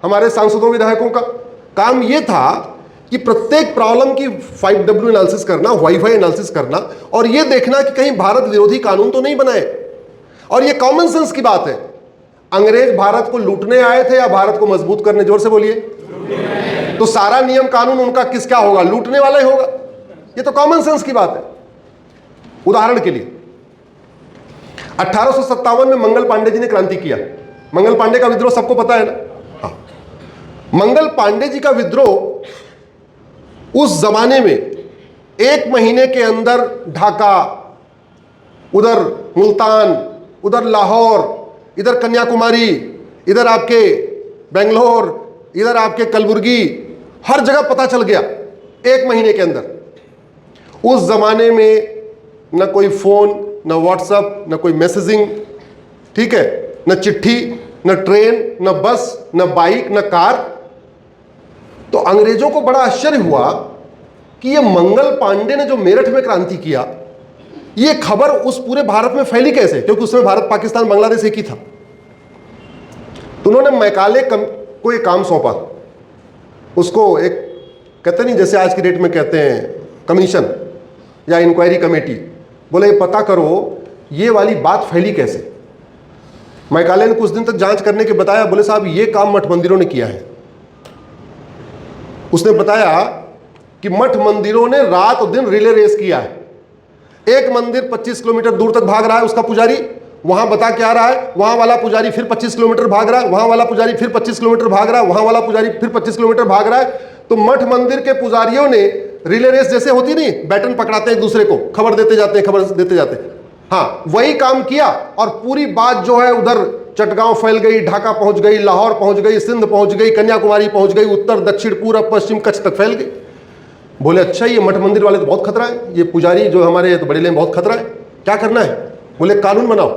हमारे सांसदों विधायकों का काम यह था कि प्रत्येक प्रॉब्लम की 5W एनालिसिस करना, वाईफाई एनालिसिस करना और यह देखना कि कहीं भारत विरोधी कानून तो नहीं बनाए। और यह कॉमन सेंस की बात है। अंग्रेज भारत को लूटने आए थे या भारत को मजबूत करने? जोर से बोलिए। तो सारा नियम कानून उनका किस क्या होगा? लूटने वाला ही होगा। यह तो कॉमन सेंस की बात है। उदाहरण के लिए 1857 में मंगल पांडे जी ने क्रांति किया। मंगल पांडे का विद्रोह सबको पता है ना? हाँ। मंगल पांडे जी का विद्रोह उस जमाने में 1 महीने के अंदर ढाका, उधर मुल्तान, उधर लाहौर, इधर कन्याकुमारी, इधर आपके बेंगलोर, इधर आपके कलबुर्गी, हर जगह पता चल गया 1 महीने के अंदर। उस जमाने में न कोई फोन, न व्हाट्सएप, न कोई मैसेजिंग, ठीक है, न चिट्ठी, न ट्रेन, न बस, न बाइक, न कार। तो अंग्रेजों को बड़ा आश्चर्य हुआ कि ये मंगल पांडे ने जो मेरठ में क्रांति किया, ये खबर उस पूरे भारत में फैली कैसे? क्योंकि उसमें भारत, पाकिस्तान, बांग्लादेश एक ही था। तो उन्होंने मैकाले को एक काम सौंपा। उसको एक, कहते नहीं जैसे आज की डेट में कहते हैं कमीशन या इंक्वायरी कमेटी, बोले पता करो ये वाली बात फैली कैसे। मैकाले ने कुछ दिन तक जांच करने के बताया, बोले साहब ये काम मठ मंदिरों ने किया है। उसने बताया कि मठ मंदिरों ने रात और दिन रिले रेस किया है। एक मंदिर 25 किलोमीटर दूर तक भाग रहा है, उसका पुजारी वहां बता के आ रहा है, वहां वाला पुजारी फिर 25 किलोमीटर भाग रहा है, वहां वाला पुजारी फिर 25 किलोमीटर भाग रहा है, वहां वाला पुजारी फिर 25 किलोमीटर भाग रहा है। तो मठ मंदिर के पुजारियों ने रिले रेस जैसे होती नहीं, बैटन पकड़ाते हैं एक दूसरे को, खबर देते जाते हैं, खबर देते जाते हैं, हाँ वही काम किया। और पूरी बात जो है उधर चटगांव फैल गई, ढाका पहुंच गई, लाहौर पहुंच गई, सिंध पहुंच गई, कन्याकुमारी पहुंच गई, उत्तर दक्षिण पूरब पश्चिम कच्छ तक फैल गई। बोले अच्छा ये मठ मंदिर वाले तो बहुत खतरा है, ये पुजारी जो हमारे तो बड़े लें बहुत खतरा है, क्या करना है? बोले कानून बनाओ,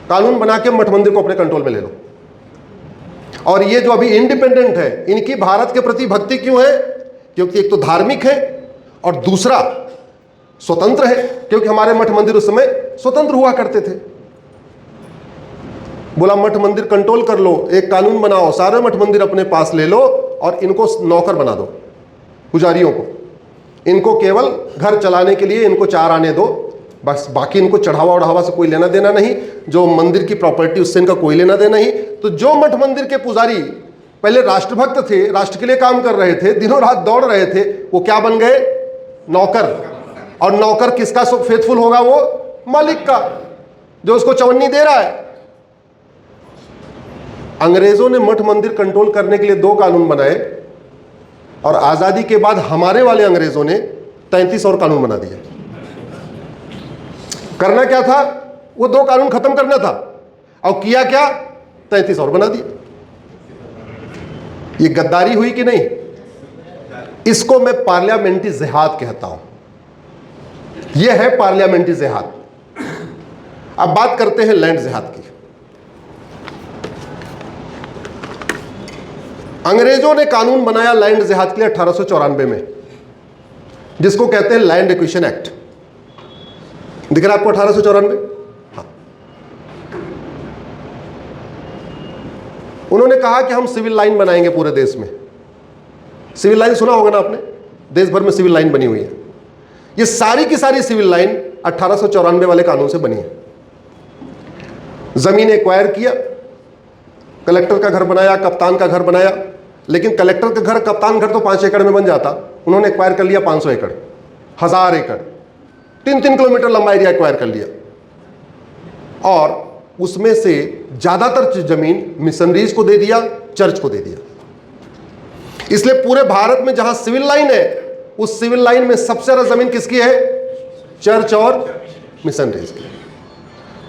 कानून बना के मठ मंदिर को अपने कंट्रोल में ले लो। और ये जो अभी इंडिपेंडेंट है, इनकी भारत के प्रति भक्ति क्यों है? क्योंकि एक तो धार्मिक है और दूसरा स्वतंत्र है, क्योंकि हमारे मठ मंदिर उस समय स्वतंत्र हुआ करते थे। बोला मठ मंदिर कंट्रोल कर लो, एक कानून बनाओ, सारे मठ मंदिर अपने पास ले लो और इनको नौकर बना दो, पुजारियों को। इनको केवल घर चलाने के लिए इनको 4 आने दो, बस, बाकी इनको चढ़ावा उढ़ावा से कोई लेना देना नहीं, जो मंदिर की प्रॉपर्टी उससे इनका कोई लेना देना नहीं। तो जो मठ मंदिर के पुजारी पहले राष्ट्रभक्त थे, राष्ट्र के लिए काम कर रहे थे, दिनों रात दौड़ रहे थे, वो क्या बन गए? नौकर। और नौकर किसका फेथफुल होगा? वो मालिक का, जो उसको चवन्नी दे रहा है। अंग्रेजों ने मठ मंदिर कंट्रोल करने के लिए 2 कानून बनाए और आजादी के बाद हमारे वाले अंग्रेजों ने 33 और कानून बना दिए। करना क्या था? वो 2 कानून खत्म करना था, और किया क्या? 33 और बना दिए। ये गद्दारी हुई कि नहीं? इसको मैं पार्लियामेंट्री जिहाद कहता हूं। यह है पार्लियामेंट्री जिहाद। अब बात करते हैं लैंड जिहाद की। अंग्रेजों ने कानून बनाया लैंड जिहाद के लिए 1894 में, जिसको कहते हैं लैंड एक्विजिशन एक्ट। दिख रहा है आपको 1894? हाँ। उन्होंने कहा कि हम सिविल लाइन बनाएंगे पूरे देश में। सिविल लाइन सुना होगा ना आपने, देश भर में सिविल लाइन बनी हुई है। ये सारी की सारी सिविल लाइन 1894 वाले कानून से बनी है। जमीन एक्वायर किया, कलेक्टर का घर बनाया, कप्तान का घर बनाया, लेकिन कलेक्टर का घर, कप्तान घर तो 5 एकड़ में बन जाता, उन्होंने एक्वायर कर लिया 500 एकड़, 1000 एकड़, 3-3 किलोमीटर लंबा एरिया एक्वायर कर लिया। और उसमें से ज्यादातर जमीन मिशनरीज को दे दिया, चर्च को दे दिया। इसलिए पूरे भारत में जहां सिविल लाइन है, उस सिविल लाइन में सबसे ज्यादा जमीन किसकी है? चर्च और मिशनरीज की।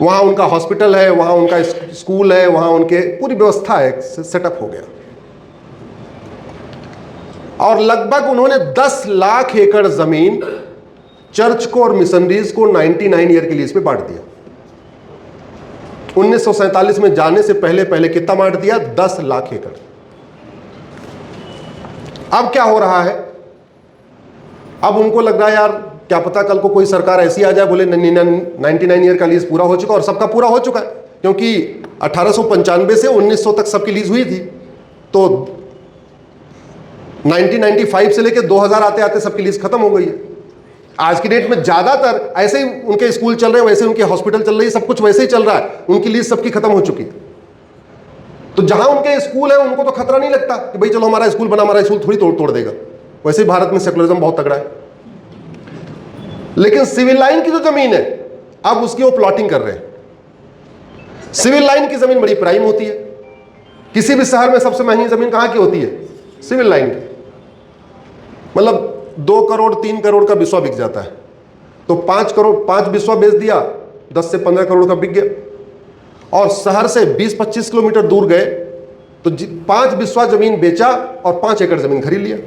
वहां उनका हॉस्पिटल है, वहां उनका स्कूल है, वहां उनके पूरी व्यवस्था है, सेटअप हो गया। और लगभग उन्होंने 10 लाख एकड़ जमीन चर्च को और मिशनरीज को 99 ईयर के लीज पे बांट दिया। 1947 में जाने से पहले पहले कितना बांट दिया? 10 लाख एकड़। अब क्या हो रहा है? अब उनको लग रहा है यार क्या पता कल को कोई सरकार ऐसी आ जाए, बोले 99 ईयर का लीज पूरा हो चुका और सबका पूरा हो चुका है, क्योंकि 1895 से 1900 तक सबकी लीज हुई थी, तो 1995 से लेकर 2000 आते आते सबकी लीज खत्म हो गई है। आज की डेट में ज्यादातर ऐसे ही उनके स्कूल चल रहे हैं, वैसे उनके हॉस्पिटल चल रही है, सब कुछ वैसे ही चल रहा है, उनकी लीज सबकी खत्म हो चुकी है। तो जहां उनके स्कूल है उनको तो खतरा नहीं लगता कि भाई चलो हमारा स्कूल बना, हमारा स्कूल थोड़ी तोड़ देगा। वैसे ही भारत में सेकुलरिज्म बहुत तगड़ा है। लेकिन सिविल लाइन की जो जमीन है अब उसकी वो प्लॉटिंग कर रहे हैं। सिविल लाइन की जमीन बड़ी प्राइम होती है। किसी भी शहर में सबसे महंगी जमीन कहां की होती है? सिविल लाइन की। मतलब 2 करोड़ 3 करोड़ का बिस्वा बिक जाता है, तो 5 बिस्वा बेच दिया, 10 से 15 करोड़ का बिक गया। और शहर से 20-25 किलोमीटर दूर गए तो 5 बिस्वा जमीन बेचा और 5 एकड़ जमीन खरीद लिया।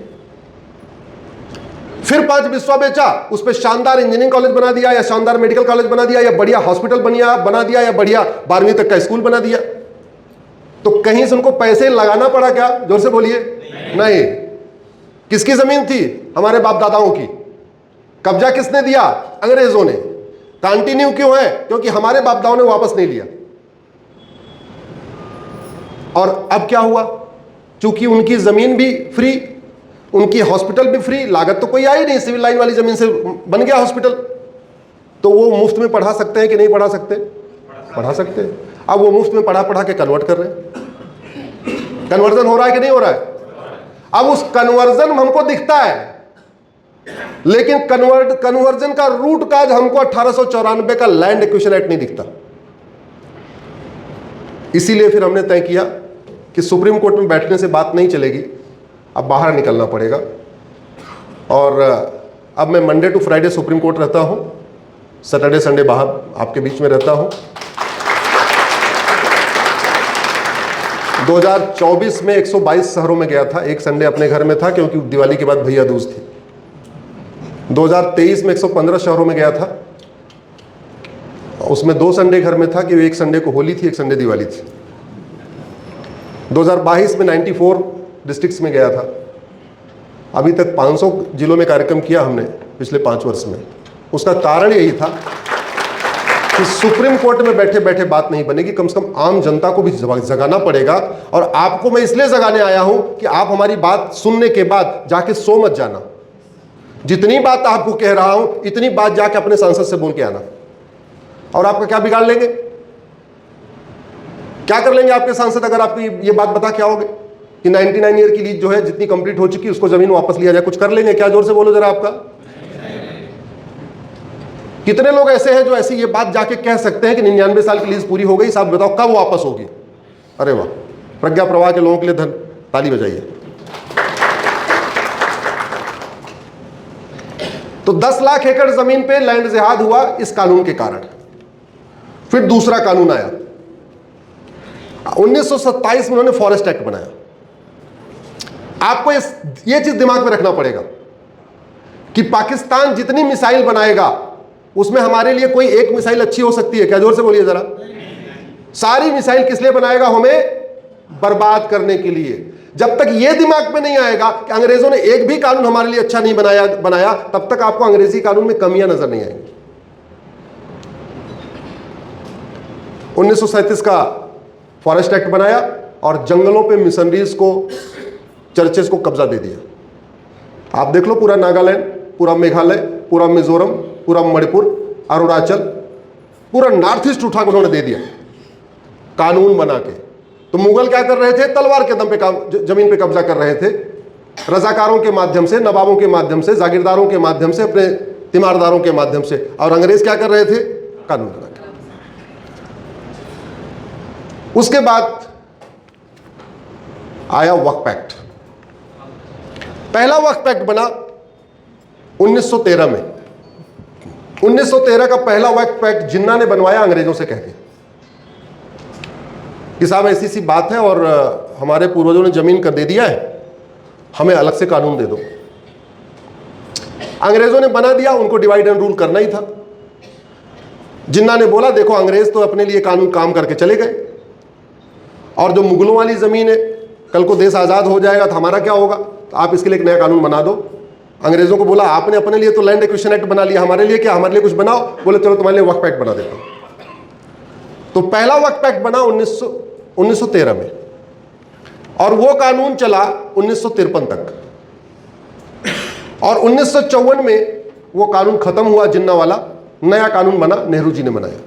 फिर 5 बिस्वा बेचा, उस पर शानदार इंजीनियरिंग कॉलेज बना दिया, या शानदार मेडिकल कॉलेज बना दिया, या बढ़िया हॉस्पिटल बना दिया, या बढ़िया 12वीं तक का स्कूल बना दिया। तो कहीं से उनको पैसे लगाना पड़ा क्या? जोर से बोलिए। नहीं। किसकी जमीन थी? हमारे बाप दादाओं की। कब्जा किसने दिया? अंग्रेजों ने। कंटिन्यू क्यों है? क्योंकि हमारे बाप दादाओं ने वापस नहीं लिया। और अब क्या हुआ? चूंकि उनकी जमीन भी फ्री, उनकी हॉस्पिटल भी फ्री, लागत तो कोई आई नहीं, सिविल लाइन वाली जमीन से बन गया हॉस्पिटल, तो वो मुफ्त में पढ़ा सकते हैं कि नहीं पढ़ा सकते? पढ़ा सकते हैं। अब वो मुफ्त में पढ़ा के कन्वर्ट कर रहे हैं। कन्वर्जन हो रहा है कि नहीं हो रहा है? अब उस कन्वर्जन हमको दिखता है, लेकिन कन्वर्जन का रूट काज हमको 1894 का लैंड एक्विजिशन एक्ट नहीं दिखता। इसीलिए फिर हमने तय किया कि सुप्रीम कोर्ट में बैठने से बात नहीं चलेगी, अब बाहर निकलना पड़ेगा। और अब मैं Monday to Friday Supreme Court रहता हूं, सैटरडे संडे बाहर आपके बीच में रहता हूं। 2024 में 122 शहरों में गया था, एक संडे अपने घर में था क्योंकि दिवाली के बाद भैया दूज थी। 2023 में 115 शहरों में गया था, उसमें 2 संडे घर में था कि एक संडे को होली थी, एक संडे दिवाली थी। 2022 में 94 डिस्ट्रिक्ट्स में गया था। अभी तक 500 जिलों में कार्यक्रम किया हमने पिछले 5 वर्ष में। उसका कारण यही था कि सुप्रीम कोर्ट में बैठे बैठे बात नहीं बनेगी, कम से कम आम जनता को भी जगाना पड़ेगा। और आपको मैं इसलिए जगाने आया हूं कि आप हमारी बात सुनने के बाद जाके सो मत जाना। जितनी बात आपको कह रहा हूं इतनी बात जाके अपने सांसद से बोल के आना। और आपका क्या बिगाड़ लेंगे? क्या कर लेंगे आपके सांसद अगर आपकी ये बात बता के आओगे कि 99 ईयर की लीज जो है जितनी कंप्लीट हो चुकी है उसको जमीन वापस लिया जाए? कुछ कर लेंगे क्या? जोर से बोलो जरा। आपका कितने लोग ऐसे हैं जो ऐसी ये बात जाके कह सकते हैं कि 99 साल की लीज पूरी हो गई, साहब बताओ कब वापस होगी? अरे वाह, प्रज्ञा प्रवाह के लोगों के लिए ताली बजाइए। तो 10 लाख एकड़ जमीन पे लैंड जिहाद हुआ इस कानून के कारण। फिर दूसरा कानून आया 1927 में, उन्होंने फॉरेस्ट एक्ट बनाया। आपको ये चीज दिमाग में रखना पड़ेगा कि पाकिस्तान जितनी मिसाइल बनाएगा उसमें हमारे लिए कोई एक मिसाइल अच्छी हो सकती है क्या? जोर से बोलिए जरा। सारी मिसाइल किस लिए बनाएगा? हमें बर्बाद करने के लिए। जब तक ये दिमाग में नहीं आएगा कि अंग्रेजों ने एक भी कानून हमारे लिए अच्छा नहीं बनाया तब तक आपको अंग्रेजी कानून में कमियां नजर नहीं आएंगी। 1937 का फॉरेस्ट एक्ट बनाया और जंगलों पे मिशनरीज को, चर्चेस को कब्जा दे दिया। आप देख लो, पूरा नागालैंड, पूरा मेघालय, पूरा मिजोरम, पूरा मणिपुर, अरुणाचल, पूरा नॉर्थ ईस्ट उठा के उन्होंने दे दिया कानून बना के। तो मुगल क्या कर रहे थे? तलवार के दम पे जमीन पे कब्जा कर रहे थे, रजाकारों के माध्यम से, नवाबों के माध्यम से, जागीरदारों के माध्यम से, अपने तीमारदारों के माध्यम से। और अंग्रेज क्या कर रहे थे? कानून बना के। उसके बाद आया वक्फ एक्ट। पहला वक्फ एक्ट बना 1913 में। 1913 का पहला वक्फ एक्ट जिन्ना ने बनवाया अंग्रेजों से कहके कि साहब ऐसी सी बात है और हमारे पूर्वजों ने जमीन कर दे दिया है, हमें अलग से कानून दे दो। अंग्रेजों ने बना दिया, उनको डिवाइड एंड रूल करना ही था। जिन्ना ने बोला देखो अंग्रेज तो अपने लिए कानून काम करके चले गए, और जो मुगलों वाली जमीन है, कल को देश आज़ाद हो जाएगा तो हमारा क्या होगा? तो आप इसके लिए एक नया कानून बना दो। अंग्रेजों को बोला आपने अपने लिए तो लैंड एक्विजिशन एक्ट बना लिया, हमारे लिए क्या? हमारे लिए कुछ बनाओ। बोले चलो तुम्हारे लिए वक्फ एक्ट बना देता हूं। तो पहला वक्फ एक्ट बना 1913 में और वो कानून चला 1953 तक, और 1954 में वो कानून खत्म हुआ जिन्ना वाला, नया कानून बना, नेहरू जी ने बनाया।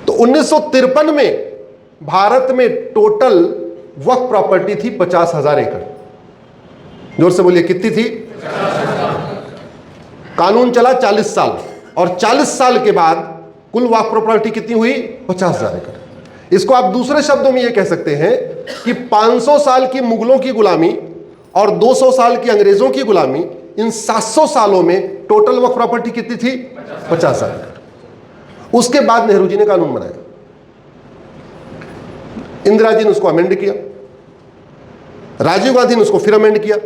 तो 1953 में भारत में टोटल वक्फ प्रॉपर्टी थी 50,000 एकड़। जोर से बोलिए, कितनी थी? कानून चला 40 साल, और 40 साल के बाद कुल वक्फ प्रॉपर्टी कितनी हुई? 50,000 एकड़। इसको आप दूसरे शब्दों में यह कह सकते हैं कि 500 साल की मुगलों की गुलामी और 200 साल की अंग्रेजों की गुलामी, इन 700 सालों में टोटल वक्फ प्रॉपर्टी कितनी थी? 50,000 एकड़। उसके बाद नेहरू जी ने कानून बनाया, इंदिरा जी ने उसको अमेंड किया, राजीव गांधी ने उसको फिर अमेंड किया।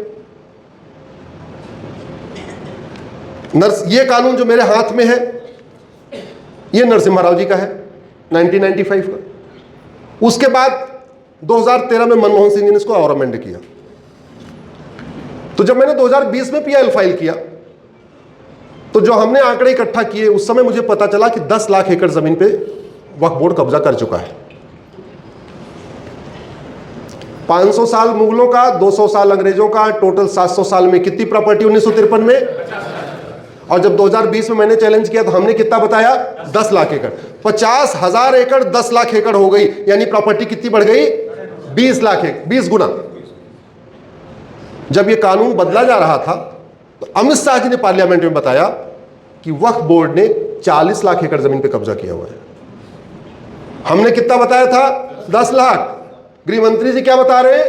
ये कानून जो मेरे हाथ में है, ये नरसिम्हा राव जी का है, 1995 का। उसके बाद 2013 में मनमोहन सिंह जी ने इसको और अमेंड किया। तो जब मैंने 2020 में पीआईएल फाइल किया, तो जो हमने आंकड़े इकट्ठा किए, उस समय मुझे पता चला कि 10 लाख एकड़ जमीन पे वक्फ बोर्ड कब्जा कर चुका है। 500 साल मुगलों का, 200 साल अंग्रेजों का, टोटल 700 साल में कितनी प्रॉपर्टी 1953 में? और जब 2020 में मैंने चैलेंज किया तो हमने कितना बताया? 10 लाख एकड़। 50,000 एकड़ 10 लाख एकड़ हो गई, यानी प्रॉपर्टी कितनी बढ़ गई? 20 लाख एकड़, 20 गुना। जब यह कानून बदला जा रहा था तो अमित शाह जी ने पार्लियामेंट में बताया कि वक्फ बोर्ड ने 40 लाख एकड़ जमीन पर कब्जा किया हुआ है। हमने कितना बताया था? 10 लाख। गृह मंत्री जी क्या बता रहे हैं?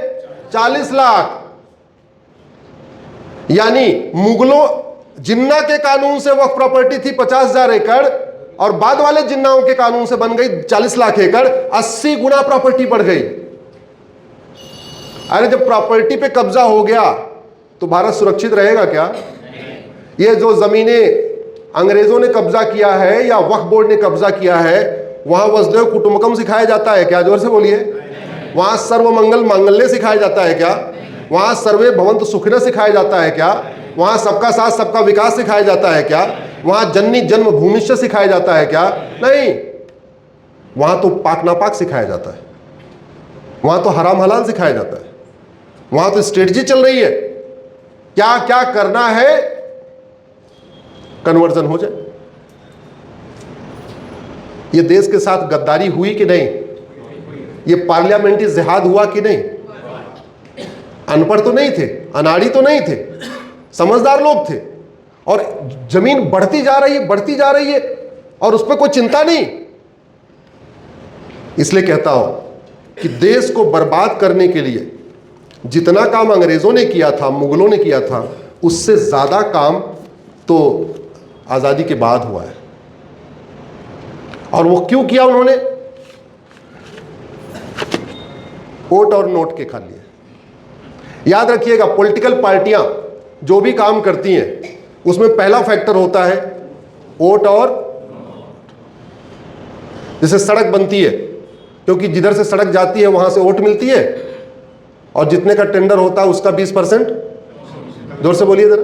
40 लाख। यानी मुगलों जिन्ना के कानून से वक्फ प्रॉपर्टी थी 50,000 एकड़, और बाद वाले जिन्नाओं के कानून से बन गई 40 लाख एकड़, 80 गुना प्रॉपर्टी बढ़ गई। अरे जब प्रॉपर्टी पे कब्जा हो गया तो भारत सुरक्षित रहेगा क्या? ये जो जमीनें अंग्रेजों ने कब्जा किया है या वक्फ बोर्ड ने कब्जा किया है, वहां वसुधैव कुटुंबकम सिखाया जाता है क्या? जोर से बोलिए। वहां सर्वमंगल मांगल्य सिखाया जाता है क्या? वहां सर्वे भवन्तु सुखिनः सिखाया जाता है क्या? वहां सबका साथ सबका विकास सिखाया जाता है क्या? वहां जननी जन्म भूमिष्य सिखाया जाता है क्या? नहीं, वहां तो पाक नापाक सिखाया जाता है, वहां तो हराम हलाल सिखाया जाता है, वहां तो स्ट्रेटजी चल रही है, क्या क्या करना है, कन्वर्जन हो जाए। ये देश के साथ गद्दारी हुई कि नहीं? ये पार्लियामेंट्री जिहाद हुआ कि नहीं? अनपढ़ तो नहीं थे, अनाड़ी तो नहीं थे, समझदार लोग थे, और जमीन बढ़ती जा रही है, बढ़ती जा रही है, और उस पर कोई चिंता नहीं। इसलिए कहता हूं कि देश को बर्बाद करने के लिए जितना काम अंग्रेजों ने किया था, मुगलों ने किया था, उससे ज्यादा काम तो आजादी के बाद हुआ है। और वो क्यों किया उन्होंने? वोट और नोट के लिए। याद रखिएगा, पॉलिटिकल पार्टियां जो भी काम करती हैं उसमें पहला फैक्टर होता है वोट और। जैसे सड़क बनती है, क्योंकि जिधर से सड़क जाती है वहां से वोट मिलती है, और जितने का टेंडर होता है उसका 20%, जोर से बोलिए जरा,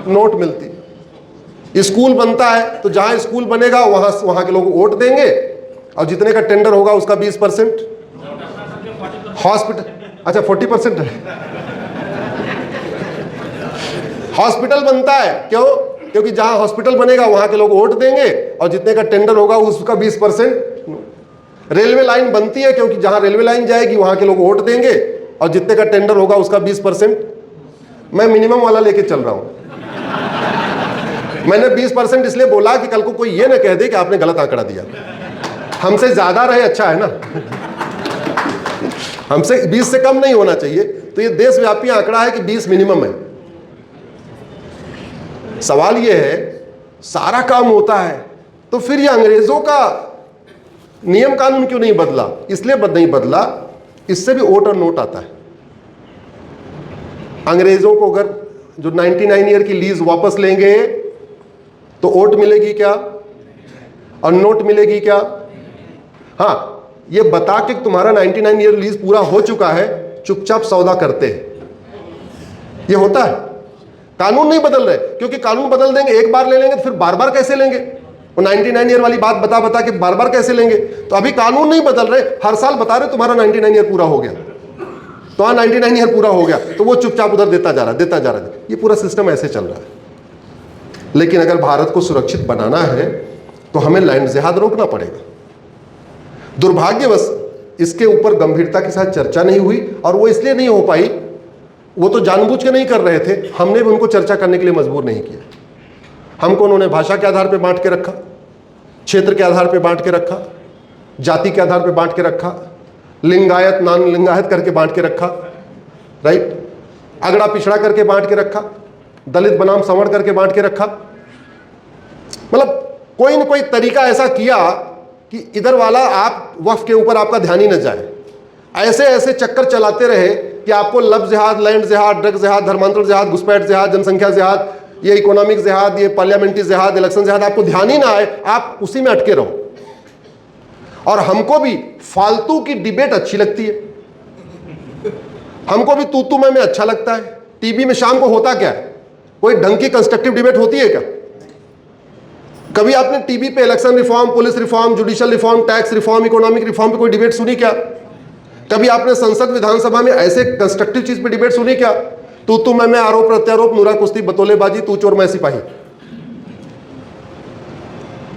नोट मिलती है। स्कूल बनता है तो जहां स्कूल बनेगा वहां के लोग वोट देंगे, और जितने का टेंडर होगा उसका 20%। हॉस्पिटल, अच्छा 40% है। हॉस्पिटल बनता है, क्यों? क्योंकि जहां हॉस्पिटल बनेगा वहां के लोग वोट देंगे, और जितने का टेंडर होगा उसका 20%। रेलवे लाइन बनती है, क्योंकि जहां रेलवे लाइन जाएगी वहां के लोग वोट देंगे, और जितने का टेंडर होगा उसका 20%। मैं मिनिमम वाला लेके चल रहा हूं। मैंने 20% इसलिए बोला कि कल को कोई ये ना कह दे कि आपने गलत आंकड़ा दिया। हमसे ज्यादा रहे अच्छा है ना, हमसे 20 से कम नहीं होना चाहिए। तो ये देशव्यापी आंकड़ा है कि 20 मिनिमम है। सवाल ये है, सारा काम होता है तो फिर ये अंग्रेजों का नियम कानून क्यों नहीं बदला? इसलिए नहीं बदला, इससे भी वोट और नोट आता है। अंग्रेजों को अगर जो 99 ईयर की लीज वापस लेंगे तो वोट मिलेगी क्या और नोट मिलेगी क्या? हाँ, ये बता के तुम्हारा 99 ईयर लीज पूरा हो चुका है, चुपचाप सौदा करते हैं। ये होता है। कानून नहीं बदल रहे, क्योंकि कानून बदल देंगे, एक बार ले लेंगे तो फिर बार बार कैसे लेंगे? वो 99 ईयर वाली बात बता बता के बार बार कैसे लेंगे? तो अभी कानून नहीं बदल रहे, हर साल बता रहे तुम्हारा 99 ईयर पूरा हो गया, तो 99 ईयर पूरा हो गया, तो वो चुपचाप उधर देता जा रहा है। ये पूरा सिस्टम ऐसे चल रहा है। लेकिन अगर भारत को सुरक्षित बनाना है तो हमें लैंड जिहाद रोकना पड़ेगा। दुर्भाग्यवश इसके ऊपर गंभीरता के साथ चर्चा नहीं हुई, और वो इसलिए नहीं हो पाई, वो तो जानबूझ के नहीं कर रहे थे, हमने भी उनको चर्चा करने के लिए मजबूर नहीं किया। हमको उन्होंने भाषा के आधार पर बांट के रखा, क्षेत्र के आधार पर बांट के रखा, जाति के आधार पर बांट के रखा, लिंगायत नॉन लिंगायत करके बांट के रखा, राइट, अगड़ा पिछड़ा करके बांट के रखा, दलित बनाम सवर्ण करके बांट के रखा। मतलब कोई न कोई तरीका ऐसा किया कि इधर वाला आप वक्फ के ऊपर आपका ध्यान ही न जाए। ऐसे ऐसे चक्कर चलाते रहे कि आपको लव जिहाद, लैंड जिहाद, ड्रग जिहाद, धर्मांतरण जिहाद, घुसपैठ जिहाद, जनसंख्या जिहाद, ये इकोनॉमिक जिहाद, ये पार्लियामेंट्री जिहाद, इलेक्शन जिहाद, आपको ध्यान ही ना आए, आप उसी में अटके रहो। और हमको भी फालतू की डिबेट अच्छी लगती है, हमको भी तू मैं अच्छा लगता है। टीवी में शाम को होता क्या है, कोई ढंग की कंस्ट्रक्टिव डिबेट होती है क्या? कभी आपने टीवी पे election reform, police reform, judicial reform, tax reform, economic reform पे कोई डिबेट सुनी क्या? कभी आपने संसद विधानसभा में ऐसे कंस्ट्रक्टिव चीज पे डिबेट सुनी क्या? तू मैं, आरोप प्रत्यारोप, नूरा कुश्ती, बतौलेबाजी, तू चोर मैं सिपाही।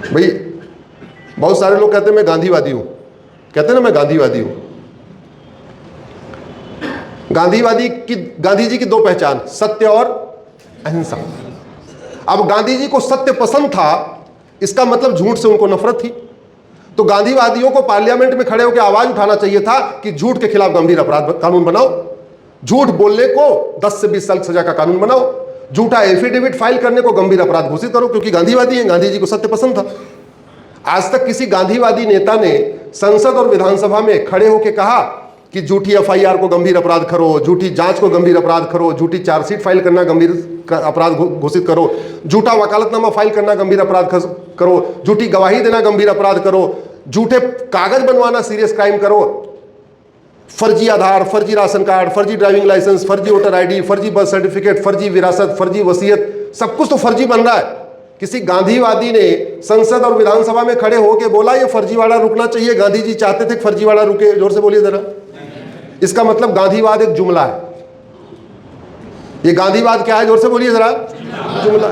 भाई बहुत सारे लोग कहते हैं मैं गांधीवादी हूं, कहते हैं ना मैं गांधीवादी हूं। गांधी जी की दो पहचान, सत्य और अहिंसा। अब गांधी जी को सत्य पसंद था, इसका मतलब झूठ से उनको नफरत थी। तो गांधीवादियों को पार्लियामेंट में खड़े होकर आवाज उठाना चाहिए था कि झूठ के खिलाफ गंभीर अपराध कानून बनाओ, झूठ बोलने को 10 से 20 साल सजा का कानून बनाओ, झूठा एफिडेविट फाइल करने को गंभीर अपराध घोषित करो, क्योंकि गांधीवादी हैं, गांधी जी को सत्य पसंद था। आज तक किसी गांधीवादी नेता ने संसद और विधानसभा में खड़े होकर कहा कि झूठी एफआईआर को गंभीर अपराध करो, झूठी जांच को गंभीर अपराध करो, झूठी चार्जशीट फाइल करना गंभीर अपराध घोषित करो, झूठा वकालतनामा फाइल करना गंभीर अपराध करो, झूठी गवाही देना गंभीर अपराध करो, झूठे कागज बनवाना सीरियस क्राइम करो, फर्जी आधार, फर्जी राशन कार्ड, फर्जी ड्राइविंग लाइसेंस, फर्जी वोटर आईडी, फर्जी बर्थ सर्टिफिकेट, फर्जी विरासत, फर्जी वसीयत, सब कुछ तो फर्जी बन रहा है। किसी गांधीवादी ने संसद और विधानसभा में खड़े होकर बोला ये फर्जीवाड़ा रुकना चाहिए, गांधी जी चाहते थे फर्जीवाड़ा रुके? जोर से बोलिए जरा। इसका मतलब गांधीवाद एक जुमला है। ये गांधीवाद क्या है? जोर से बोलिए जरा। जुमला।